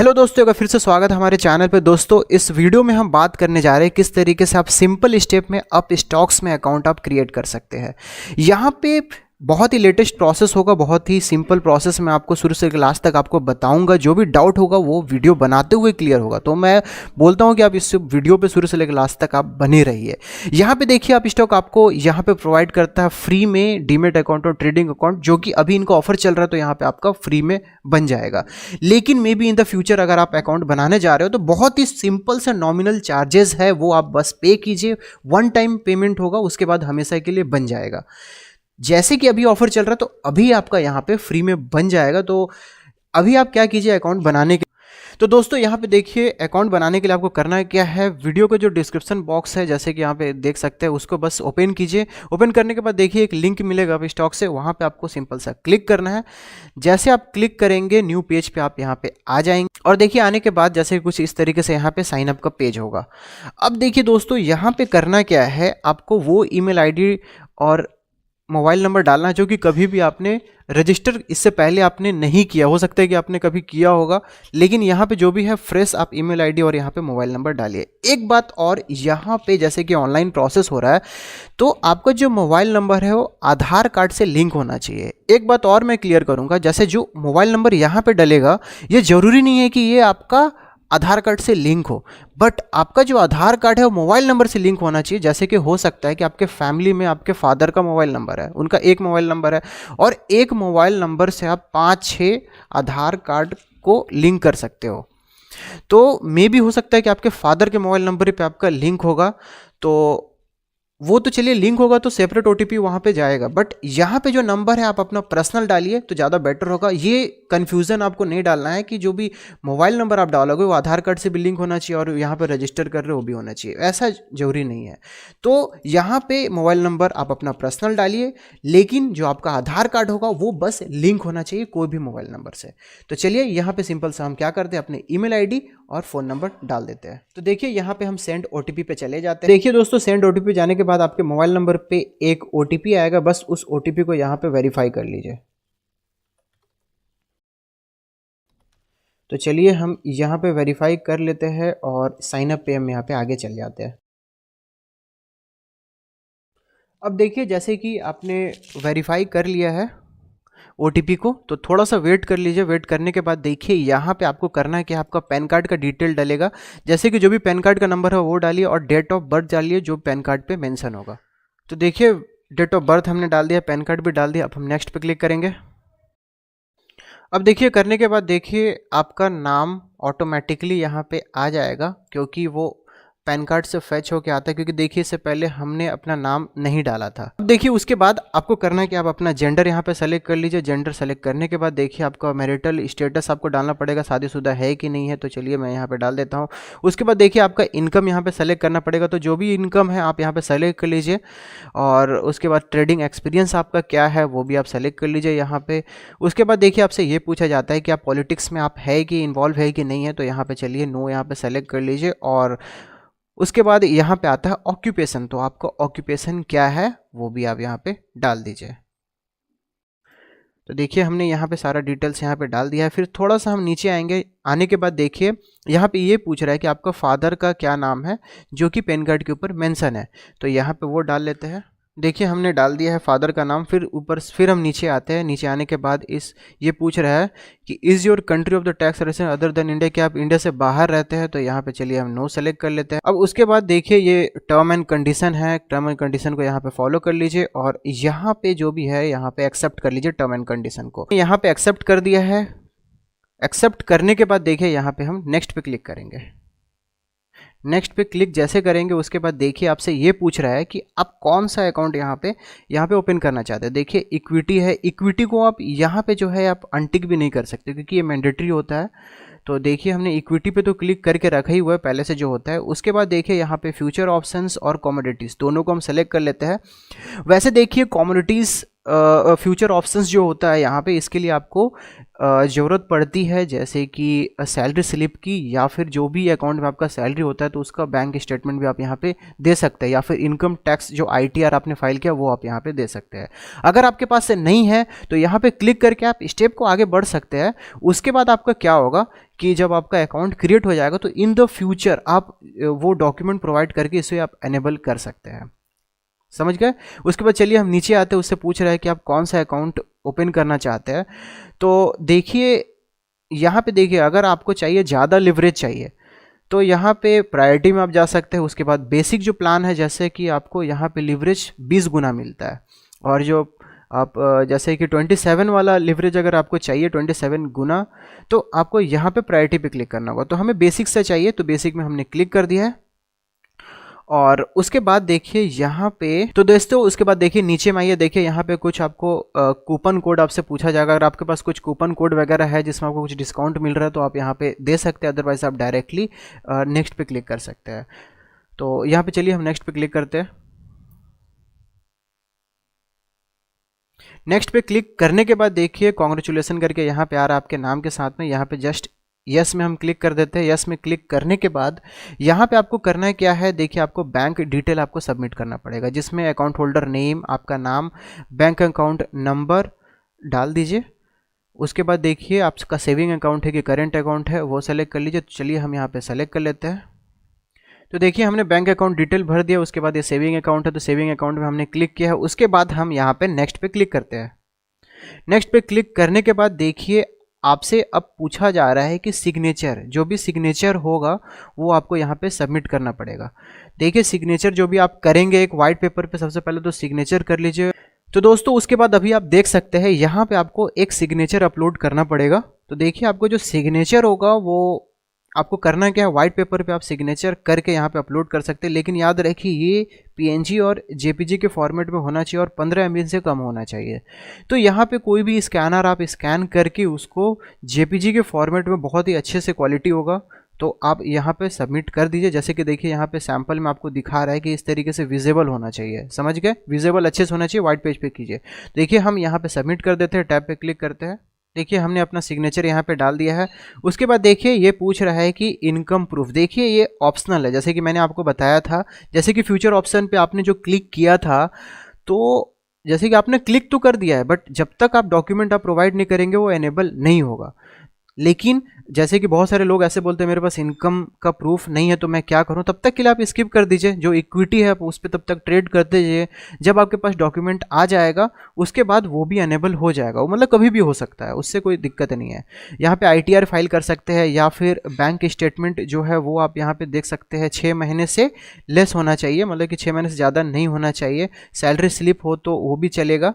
Hello दोस्तों, एक बार फिर से स्वागत है हमारे चैनल पे। दोस्तों, इस वीडियो में हम बात करने जा रहे हैं किस तरीके से आप सिंपल स्टेप में अप स्टॉक्स में अकाउंट आप क्रिएट कर सकते हैं। यहाँ पे बहुत ही लेटेस्ट प्रोसेस होगा, बहुत ही सिंपल प्रोसेस मैं आपको शुरू से लास्ट तक आपको बताऊंगा। जो भी डाउट होगा वो वीडियो बनाते हुए क्लियर होगा, तो मैं बोलता हूँ कि आप इस वीडियो पे शुरू से लेकर लास्ट तक आप बने रहिए। यहाँ पे देखिए, आप स्टॉक आपको यहाँ पे प्रोवाइड करता है फ्री में डीमेट अकाउंट और ट्रेडिंग अकाउंट, जो कि अभी इनका ऑफर चल रहा है, तो यहाँ पे आपका फ्री में बन जाएगा। लेकिन may be in the future अगर आप अकाउंट बनाने जा रहे हो तो बहुत ही सिंपल से नॉमिनल चार्जेस है, वो आप बस पे कीजिए, वन टाइम पेमेंट होगा, उसके बाद हमेशा के लिए बन जाएगा। जैसे कि अभी ऑफर चल रहा है तो अभी आपका यहाँ पे फ्री में बन जाएगा। तो अभी आप क्या कीजिए अकाउंट बनाने के, तो दोस्तों यहाँ पे देखिए अकाउंट बनाने के लिए आपको करना क्या है, वीडियो का जो डिस्क्रिप्शन बॉक्स है जैसे कि यहाँ पे देख सकते हैं, उसको बस ओपन कीजिए। ओपन करने के बाद देखिए एक लिंक मिलेगा आप स्टॉक से, वहाँ पे आपको सिंपल सा क्लिक करना है। जैसे आप क्लिक करेंगे न्यू पेज पे आप यहाँ पे आ जाएंगे, और देखिए आने के बाद जैसे कुछ इस तरीके से यहाँ पे साइन अप का पेज होगा। अब देखिए दोस्तों, यहाँ पे करना क्या है, आपको वो ईमेल आईडी और मोबाइल नंबर डालना है जो कि कभी भी आपने रजिस्टर इससे पहले आपने नहीं किया। हो सकता है कि आपने कभी किया होगा, लेकिन यहाँ पे जो भी है फ्रेश आप ईमेल आईडी और यहाँ पे मोबाइल नंबर डालिए। एक बात और, यहाँ पे जैसे कि ऑनलाइन प्रोसेस हो रहा है तो आपका जो मोबाइल नंबर है वो आधार कार्ड से लिंक होना चाहिए। एक बात और मैं क्लियर करूँगा, जैसे जो मोबाइल नंबर यहाँ पे डलेगा ये ज़रूरी नहीं है कि ये आपका आधार कार्ड से लिंक हो, बट आपका जो आधार कार्ड है वो मोबाइल नंबर से लिंक होना चाहिए। जैसे कि हो सकता है कि आपके फैमिली में आपके फादर का मोबाइल नंबर है, उनका एक मोबाइल नंबर है, और एक मोबाइल नंबर से आप 5-6 आधार कार्ड को लिंक कर सकते हो। तो मे भी हो सकता है कि आपके फादर के मोबाइल नंबर पे आपका लिंक होगा, तो वो तो चलिए लिंक होगा तो सेपरेट ओटीपी वहाँ पे जाएगा, बट यहाँ पे जो नंबर है आप अपना पर्सनल डालिए तो ज़्यादा बेटर होगा। ये कन्फ्यूज़न आपको नहीं डालना है कि जो भी मोबाइल नंबर आप डालोगे वो आधार कार्ड से भी लिंक होना चाहिए और यहाँ पे रजिस्टर कर रहे हो वो भी होना चाहिए, ऐसा जरूरी नहीं है। तो यहाँ पे मोबाइल नंबर आप अपना पर्सनल डालिए, लेकिन जो आपका आधार कार्ड होगा वो बस लिंक होना चाहिए कोई भी मोबाइल नंबर से। तो चलिए यहाँ पे सिंपल सा हम क्या करते हैं, अपने ईमेल आईडी और फ़ोन नंबर डाल देते हैं। तो देखिए यहाँ पे हम सेंड ओटीपी पे चले जाते हैं। देखिए दोस्तों, सेंड ओटीपी जाने के बाद आपके मोबाइल नंबर पे एक ओटीपी आएगा, बस उस ओटीपी को यहाँ पे वेरीफाई कर लीजिए। तो चलिए हम यहाँ पे वेरीफाई कर लेते हैं और साइन अप पे हम यहाँ पे आगे चल जाते हैं। अब देखिए जैसे कि आपने वेरीफाई कर लिया है ओटीपी को, तो थोड़ा सा वेट कर लीजिए। वेट करने के बाद देखिए यहाँ पे आपको करना है कि आपका पैन कार्ड का डिटेल डलेगा, जैसे कि जो भी पैन कार्ड का नंबर है वो डालिए और डेट ऑफ बर्थ डालिए जो पैन कार्ड पे मेंशन होगा। तो देखिए डेट ऑफ बर्थ हमने डाल दिया, पैन कार्ड भी डाल दिया। अब हम नेक्स्ट पे क्लिक करेंगे। अब देखिए करने के बाद देखिए आपका नाम ऑटोमेटिकली यहाँ पे आ जाएगा, क्योंकि वो पैन कार्ड से फैच होके आता है, क्योंकि देखिए इससे पहले हमने अपना नाम नहीं डाला था। अब देखिए उसके बाद आपको करना है कि आप अपना जेंडर यहाँ पे सेलेक्ट कर लीजिए। जेंडर सेलेक्ट करने के बाद देखिए आपका मैरिटल स्टेटस आपको डालना पड़ेगा, शादीशुदा है कि नहीं है, तो चलिए मैं यहाँ पे डाल देता हूँ। उसके बाद देखिए आपका इनकम यहाँ पे सेलेक्ट करना पड़ेगा, तो जो भी इनकम है आप यहाँ पे सेलेक्ट कर लीजिए। और उसके बाद ट्रेडिंग एक्सपीरियंस आपका क्या है वो भी आप सेलेक्ट कर लीजिए यहाँ पे। उसके बाद देखिए आपसे ये पूछा जाता है कि आप पॉलिटिक्स में आप है कि इन्वॉल्व है कि नहीं है, तो यहाँ पे चलिए नो यहाँ पे सेलेक्ट कर लीजिए। और उसके बाद यहाँ पे आता है ऑक्यूपेशन, तो आपका ऑक्यूपेशन क्या है वो भी आप यहाँ पे डाल दीजिए। तो देखिए हमने यहाँ पे सारा डिटेल्स यहाँ पे डाल दिया है। फिर थोड़ा सा हम नीचे आएंगे, आने के बाद देखिए यहाँ पे ये पूछ रहा है कि आपका फादर का क्या नाम है जो कि पैन कार्ड के ऊपर मेंशन है, तो यहाँ पे वो डाल लेते हैं। देखिए हमने डाल दिया है फादर का नाम। फिर हम नीचे आते हैं। नीचे आने के बाद ये पूछ रहा है कि is your country of the tax resident other than India, कि आप इंडिया से बाहर रहते हैं, तो यहाँ पे चलिए हम नो सेलेक्ट कर लेते हैं। अब उसके बाद देखिए ये टर्म एंड कंडीशन है, टर्म एंड कंडीशन को यहाँ पे फॉलो कर लीजिए और यहाँ पे जो भी है यहाँ पे एक्सेप्ट कर लीजिए टर्म एंड कंडीशन को। यहाँ पे एक्सेप्ट कर दिया है। एक्सेप्ट करने के बाद देखिए यहाँ पे हम नेक्स्ट पे क्लिक करेंगे। नेक्स्ट पे क्लिक जैसे करेंगे उसके बाद देखिए आपसे ये पूछ रहा है कि आप कौन सा अकाउंट यहाँ पे ओपन करना चाहते हैं। देखिए इक्विटी है, इक्विटी को आप यहाँ पे जो है आप अनटिक भी नहीं कर सकते क्योंकि ये मैंडेटरी होता है। तो देखिए हमने इक्विटी पे तो क्लिक करके रखा ही हुआ है पहले से जो होता है। उसके बाद देखिए यहाँ पे फ्यूचर ऑप्शंस और कमोडिटीज़ दोनों को हम सेलेक्ट कर लेते हैं। वैसे देखिए कमोडिटीज़ फ्यूचर ऑप्शंस जो होता है यहाँ पे, इसके लिए आपको ज़रूरत पड़ती है, जैसे कि सैलरी स्लिप की, या फिर जो भी अकाउंट में आपका सैलरी होता है तो उसका बैंक स्टेटमेंट भी आप यहाँ पे दे सकते हैं, या फिर इनकम टैक्स जो ITR आपने फाइल किया वो आप यहाँ पे दे सकते हैं। अगर आपके पास से नहीं है तो यहाँ पे क्लिक करके आप स्टेप को आगे बढ़ सकते हैं। उसके बाद आपका क्या होगा कि जब आपका अकाउंट क्रिएट हो जाएगा तो इन द फ्यूचर आप वो डॉक्यूमेंट प्रोवाइड करके इसे आप एनेबल कर सकते हैं। समझ गए? उसके बाद चलिए हम नीचे आते हैं, उससे पूछ रहा है कि आप कौन सा अकाउंट ओपन करना चाहते हैं। तो देखिए यहाँ पे, देखिए अगर आपको चाहिए ज़्यादा लिवरेज चाहिए तो यहाँ पे प्रायोरिटी में आप जा सकते हैं। उसके बाद बेसिक जो प्लान है, जैसे कि आपको यहाँ पे लिवरेज 20 गुना मिलता है, और जो आप जैसे कि 27 वाला लिवरेज अगर आपको चाहिए 27 गुना, तो आपको यहाँ पे प्रायोरिटी पे क्लिक करना होगा। तो हमें बेसिक से चाहिए तो बेसिक में हमने क्लिक कर दिया है। और उसके बाद देखिए यहाँ पे, तो दोस्तों उसके बाद देखिए नीचे में आइए, देखिए यहाँ पे कुछ आपको कूपन कोड आपसे पूछा जाएगा। अगर आपके पास कुछ कूपन कोड वगैरह है जिसमें आपको कुछ डिस्काउंट मिल रहा है तो आप यहाँ पे दे सकते हैं, अदरवाइज आप डायरेक्टली नेक्स्ट पे क्लिक कर सकते हैं। तो यहाँ पे चलिए हम नेक्स्ट पे क्लिक करते हैं। नेक्स्ट पे क्लिक करने के बाद देखिए कॉन्ग्रेचुलेसन करके यहाँ पे आ रहा है आपके नाम के साथ में। यहाँ पे जस्ट यस में हम क्लिक कर देते हैं। यस में क्लिक करने के बाद यहाँ पे आपको करना है क्या है, देखिए आपको बैंक डिटेल आपको सबमिट करना पड़ेगा, जिसमें अकाउंट होल्डर नेम, आपका नाम, बैंक अकाउंट नंबर डाल दीजिए। उसके बाद देखिए आपका सेविंग अकाउंट है कि करेंट अकाउंट है वो सेलेक्ट कर लीजिए। तो चलिए हम यहाँ पे सेलेक्ट कर लेते हैं। तो देखिए हमने बैंक अकाउंट डिटेल भर दिया। उसके बाद ये सेविंग अकाउंट है तो सेविंग अकाउंट में हमने क्लिक किया है। उसके बाद हम यहाँ पे नेक्स्ट पे क्लिक करते हैं। नेक्स्ट पे क्लिक करने के बाद देखिए आपसे अब पूछा जा रहा है कि सिग्नेचर, जो भी सिग्नेचर होगा वो आपको यहाँ पे सबमिट करना पड़ेगा। देखिए सिग्नेचर जो भी आप करेंगे एक वाइट पेपर पे, सबसे पहले तो सिग्नेचर कर लीजिए। तो दोस्तों उसके बाद अभी आप देख सकते हैं यहाँ पे आपको एक सिग्नेचर अपलोड करना पड़ेगा। तो देखिए आपको जो सिग्नेचर होगा वो आपको करना क्या है, व्हाइट पेपर पे आप सिग्नेचर करके यहाँ पे अपलोड कर सकते हैं, लेकिन याद रखिए ये PNG और JPG के फॉर्मेट में होना चाहिए और 15 MB से कम होना चाहिए। तो यहाँ पे कोई भी स्कैनर आप स्कैन करके उसको JPG के फॉर्मेट में बहुत ही अच्छे से क्वालिटी होगा तो आप यहाँ पे सबमिट कर दीजिए। जैसे कि देखिए यहाँ पे सैंपल में आपको दिखा रहा है कि इस तरीके से विजिबल होना चाहिए, समझ गए? विजिबल अच्छे से होना चाहिए, व्हाइट पेज पे कीजिए। देखिए हम यहाँ पे सबमिट कर देते हैं, टैब पे क्लिक करते हैं। देखिए हमने अपना सिग्नेचर यहाँ पे डाल दिया है। उसके बाद देखिए ये पूछ रहा है कि इनकम प्रूफ, देखिए ये ऑप्शनल है, जैसे कि मैंने आपको बताया था। जैसे कि फ्यूचर ऑप्शन पे आपने जो क्लिक किया था, तो जैसे कि आपने क्लिक तो कर दिया है, बट जब तक आप डॉक्यूमेंट आप प्रोवाइड नहीं करेंगे वो एनेबल नहीं होगा। लेकिन जैसे कि बहुत सारे लोग ऐसे बोलते हैं मेरे पास इनकम का प्रूफ नहीं है तो मैं क्या करूं, तब तक के लिए आप स्किप कर दीजिए। जो इक्विटी है आप उस पर तब तक ट्रेड करते जाइए। जब आपके पास डॉक्यूमेंट आ जाएगा उसके बाद वो भी अनेबल हो जाएगा, वो मतलब कभी भी हो सकता है, उससे कोई दिक्कत नहीं है। यहाँ पे ITR फाइल कर सकते हैं, या फिर बैंक स्टेटमेंट जो है वो आप यहाँ पे देख सकते हैं 6 महीने से लेस होना चाहिए, मतलब कि 6 महीने से ज़्यादा नहीं होना चाहिए। सैलरी स्लिप हो तो वो भी चलेगा,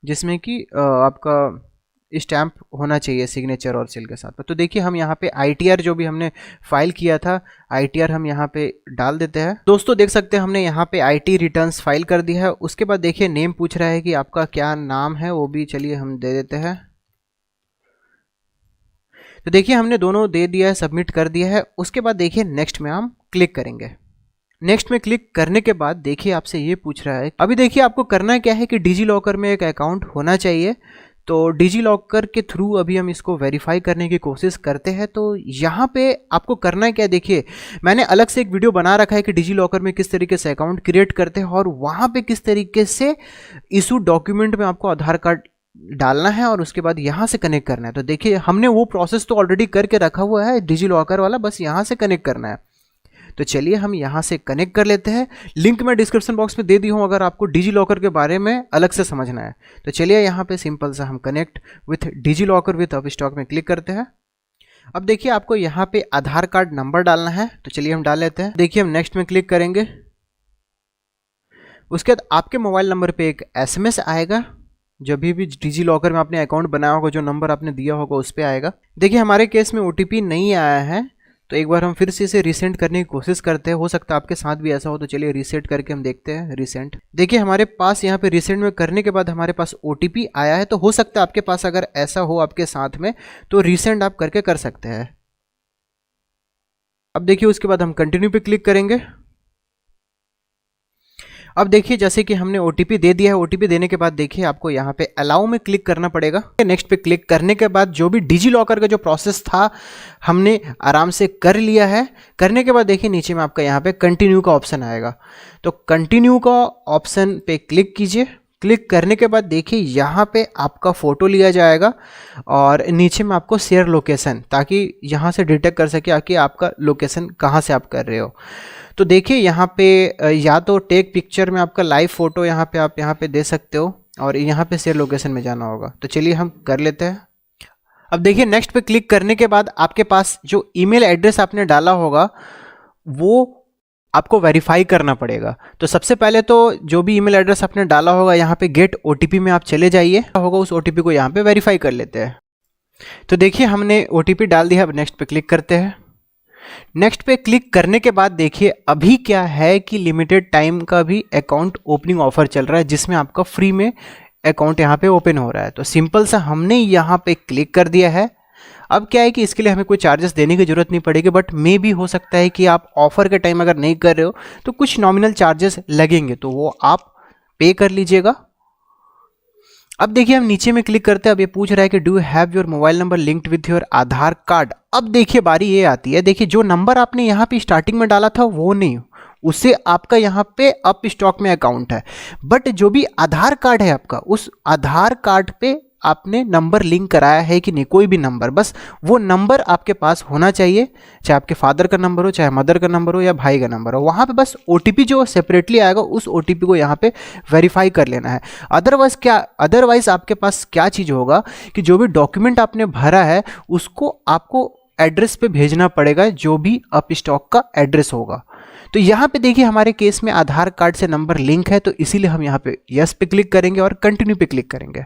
जिसमें कि आपका स्टैम्प होना चाहिए सिग्नेचर और सील के साथ में। तो देखिए हम यहाँ पे ITR जो भी हमने फाइल किया था, ITR हम यहाँ पे डाल देते हैं। दोस्तों देख सकते हैं हमने यहाँ पे IT रिटर्न्स फाइल कर दिया है। उसके बाद देखिए नेम पूछ रहा है कि आपका क्या नाम है, वो भी चलिए हम दे देते हैं। तो देखिए हमने दोनों दे दिया है, सबमिट कर दिया है। उसके बाद देखिए नेक्स्ट में हम क्लिक करेंगे। नेक्स्ट में क्लिक करने के बाद देखिए आपसे ये पूछ रहा है, अभी देखिए आपको करना क्या है कि डिजी लॉकर में एक अकाउंट होना चाहिए। तो डिजी लॉकर के थ्रू अभी हम इसको वेरीफाई करने की कोशिश करते हैं। तो यहाँ पे आपको करना क्या है, देखिए मैंने अलग से एक वीडियो बना रखा है कि डिजी लॉकर में किस तरीके से अकाउंट क्रिएट करते हैं और वहाँ पे किस तरीके से इशू डॉक्यूमेंट में आपको आधार कार्ड डालना है और उसके बाद यहाँ से कनेक्ट करना है। तो देखिए हमने वो प्रोसेस तो ऑलरेडी करके रखा हुआ है डिजी लॉकर वाला, बस यहाँ से कनेक्ट करना है। तो चलिए हम यहाँ से कनेक्ट कर लेते हैं। लिंक मैं डिस्क्रिप्शन बॉक्स में दे दी हूँ अगर आपको डिजी लॉकर के बारे में अलग से समझना है। तो चलिए यहाँ पे सिंपल सा हम connect with DigiLocker with Upstox में क्लिक करते हैं। अब देखिए आपको यहाँ पे आधार कार्ड नंबर डालना है, तो चलिए हम डाल लेते हैं। देखिए हम नेक्स्ट में क्लिक करेंगे। उसके बाद आपके मोबाइल नंबर पे एक SMS आएगा, जब भी डिजी लॉकर में आपने अकाउंट बनाया होगा जो नंबर आपने दिया होगा उस पर आएगा। देखिए हमारे केस में OTP नहीं आया है, तो एक बार हम फिर से इसे रीसेंट करने की कोशिश करते हैं। हो सकता है आपके साथ भी ऐसा हो, तो चलिए रीसेट करके हम देखते हैं। रीसेंट, देखिए हमारे पास यहाँ पे रीसेंट में करने के बाद हमारे पास OTP आया है। तो हो सकता है आपके पास अगर ऐसा हो आपके साथ में, तो रीसेंट आप करके कर सकते हैं। अब देखिए उसके बाद हम कंटिन्यू पे क्लिक करेंगे। अब देखिए जैसे कि हमने OTP दे दिया है, OTP देने के बाद देखिए आपको यहाँ पे अलाउ में क्लिक करना पड़ेगा। नेक्स्ट पे क्लिक करने के बाद जो भी डिजी लॉकर का जो प्रोसेस था हमने आराम से कर लिया है। करने के बाद देखिए नीचे में आपका यहाँ पे कंटिन्यू का ऑप्शन आएगा, तो कंटिन्यू का ऑप्शन पे क्लिक कीजिए। क्लिक करने के बाद देखिए यहाँ पे आपका फ़ोटो लिया जाएगा और नीचे में आपको शेयर लोकेशन, ताकि यहाँ से डिटेक्ट कर सके कि आपका लोकेशन कहाँ से आप कर रहे हो। तो देखिए यहाँ पे या तो टेक पिक्चर में आपका लाइव फ़ोटो यहाँ पे आप यहाँ पे दे सकते हो और यहाँ पे शेयर लोकेशन में जाना होगा। तो चलिए हम कर लेते हैं। अब देखिए नेक्स्ट पे क्लिक करने के बाद आपके पास जो ईमेल एड्रेस आपने डाला होगा वो आपको वेरीफाई करना पड़ेगा। तो सबसे पहले तो जो भी ईमेल एड्रेस आपने डाला होगा यहाँ पे गेट OTP में आप चले जाइए, होगा उस OTP को यहाँ पे वेरीफाई कर लेते हैं। तो देखिए हमने OTP डाल दिया। अब नेक्स्ट पे क्लिक करते हैं। नेक्स्ट पे क्लिक करने के बाद देखिए अभी क्या है कि लिमिटेड टाइम का भी अकाउंट ओपनिंग ऑफर चल रहा है, जिसमें आपका फ्री में अकाउंट यहाँ पे ओपन हो रहा है। तो सिंपल सा हमने यहाँ पे क्लिक कर दिया है। अब क्या है कि इसके लिए हमें कोई चार्जेस देने की ज़रूरत नहीं पड़ेगी, बट मे भी हो सकता है कि आप ऑफ़र के टाइम अगर नहीं कर रहे हो तो कुछ नॉमिनल चार्जेस लगेंगे, तो वो आप पे कर लीजिएगा। अब देखिए हम नीचे में क्लिक करते हैं। अब ये पूछ रहा है कि do you have your mobile number linked with your Aadhaar card. अब देखिए बारी ये आती है, देखिए जो नंबर आपने यहाँ पे स्टार्टिंग में डाला था वो नहीं, उससे आपका यहाँ पे अप स्टॉक में अकाउंट है, बट जो भी आधार कार्ड है आपका, उस आधार कार्ड पे आपने नंबर लिंक कराया है कि नहीं, कोई भी नंबर, बस वो नंबर आपके पास होना चाहिए, चाहे आपके फादर का नंबर हो, चाहे मदर का नंबर हो या भाई का नंबर हो। वहाँ पे बस OTP जो सेपरेटली आएगा उस OTP को यहाँ पे वेरीफाई कर लेना है। अदरवाइज आपके पास क्या चीज़ होगा कि जो भी डॉक्यूमेंट आपने भरा है उसको आपको एड्रेस पे भेजना पड़ेगा, जो भी अप स्टॉक का एड्रेस होगा। तो यहाँ पे देखिए हमारे केस में आधार कार्ड से नंबर लिंक है, तो इसीलिए हम यहाँ पे यस पे क्लिक करेंगे और कंटिन्यू पे क्लिक करेंगे।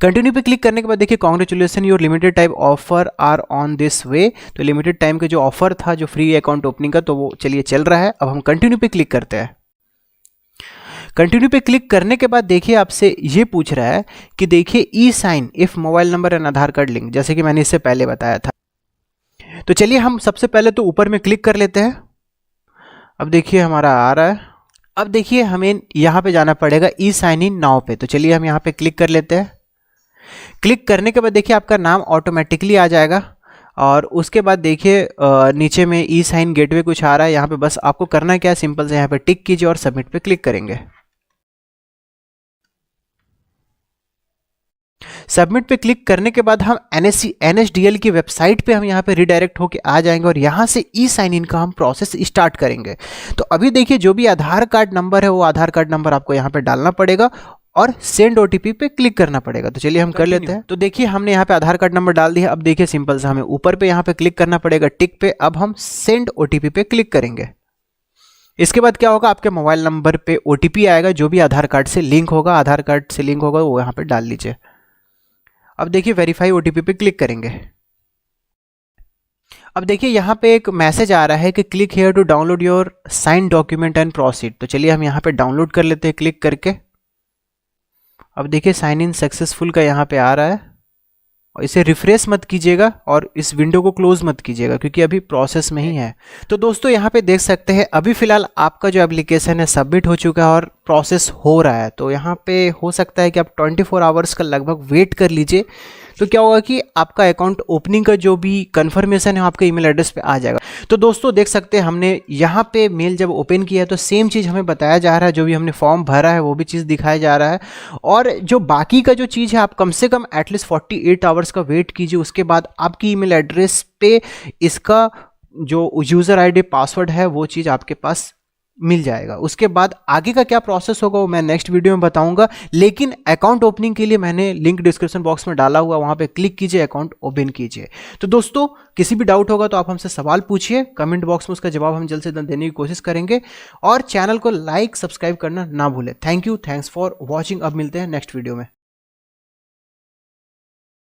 कंटिन्यू पे क्लिक करने के बाद देखिए congratulation your limited time offer are on this way. तो लिमिटेड टाइम का जो ऑफर था जो फ्री अकाउंट ओपनिंग का, तो वो चलिए चल रहा है। अब हम कंटिन्यू पे क्लिक करते हैं। कंटिन्यू पे क्लिक करने के बाद देखिए आपसे ये पूछ रहा है कि देखिए e sign if mobile number and Aadhaar card link, जैसे कि मैंने इससे पहले बताया था। तो चलिए हम सबसे पहले तो ऊपर में क्लिक कर लेते हैं। अब देखिए हमारा आ रहा है। अब देखिए हमें यहाँ पे जाना पड़ेगा ई साइन इन नाउ पे। तो चलिए हम यहाँ पे क्लिक कर लेते हैं। क्लिक करने के बाद देखिए आपका नाम ऑटोमेटिकली आ जाएगा और उसके बाद देखिए नीचे में ई साइन गेटवे कुछ आ रहा है। यहाँ पे बस आपको करना क्या है, सिंपल से यहाँ पे टिक कीजिए और सबमिट पे क्लिक करेंगे। सबमिट पे क्लिक करने के बाद हम NSDL की वेबसाइट पे हम यहाँ पे रिडायरेक्ट होके आ जाएंगे और यहाँ से ई साइन इन का हम प्रोसेस स्टार्ट करेंगे। तो अभी देखिए जो भी आधार कार्ड नंबर है वो आधार कार्ड नंबर आपको यहाँ पे डालना पड़ेगा और सेंड OTP पे क्लिक करना पड़ेगा। तो चलिए हम कर लेते हैं। तो देखिए हमने यहाँ पे आधार कार्ड नंबर डाल दिया। अब देखिए सिंपल से हमें ऊपर पे यहाँ पे क्लिक करना पड़ेगा टिक पे। अब हम सेंड OTP पे क्लिक करेंगे। इसके बाद क्या होगा, आपके मोबाइल नंबर पे OTP आएगा, जो भी आधार कार्ड से लिंक होगा, आधार कार्ड से लिंक होगा वो यहाँ पे डाल लीजिए। अब देखिए वेरीफाई OTP पे क्लिक करेंगे। अब देखिए यहाँ पे एक मैसेज आ रहा है कि click here to download your sign document and proceed. तो चलिए हम यहाँ पे डाउनलोड कर लेते हैं क्लिक करके। अब देखिए साइन इन सक्सेसफुल का यहाँ पे आ रहा है और इसे रिफ्रेश मत कीजिएगा और इस विंडो को क्लोज मत कीजिएगा क्योंकि अभी प्रोसेस में ही है। तो दोस्तों यहाँ पे देख सकते हैं अभी फिलहाल आपका जो एप्लीकेशन है सबमिट हो चुका है और प्रोसेस हो रहा है। तो यहाँ पे हो सकता है कि आप 24 आवर्स का लगभग वेट कर लीजिए। तो क्या होगा कि आपका अकाउंट ओपनिंग का जो भी कंफर्मेशन है आपके ईमेल एड्रेस पे आ जाएगा। तो दोस्तों देख सकते हैं हमने यहाँ पे मेल जब ओपन किया है तो सेम चीज़ हमें बताया जा रहा है, जो भी हमने फॉर्म भरा है वो भी चीज़ दिखाया जा रहा है। और जो बाकी का जो चीज़ है आप कम से कम एटलीस्ट 48 आवर्स का वेट कीजिए, उसके बाद आपकी ईमेल एड्रेस पे इसका जो यूज़र ID पासवर्ड है वो चीज़ आपके पास मिल जाएगा। उसके बाद आगे का क्या प्रोसेस होगा वो मैं नेक्स्ट वीडियो में बताऊंगा। लेकिन अकाउंट ओपनिंग के लिए मैंने लिंक डिस्क्रिप्शन बॉक्स में डाला हुआ, वहां पे क्लिक कीजिए, अकाउंट ओपन कीजिए। तो दोस्तों किसी भी डाउट होगा तो आप हमसे सवाल पूछिए, कमेंट बॉक्स में उसका जवाब हम जल्द से जल्द देने की कोशिश करेंगे। और चैनल को लाइक सब्सक्राइब करना ना भूलें। Thank you, thanks for watching. अब मिलते हैं नेक्स्ट वीडियो में।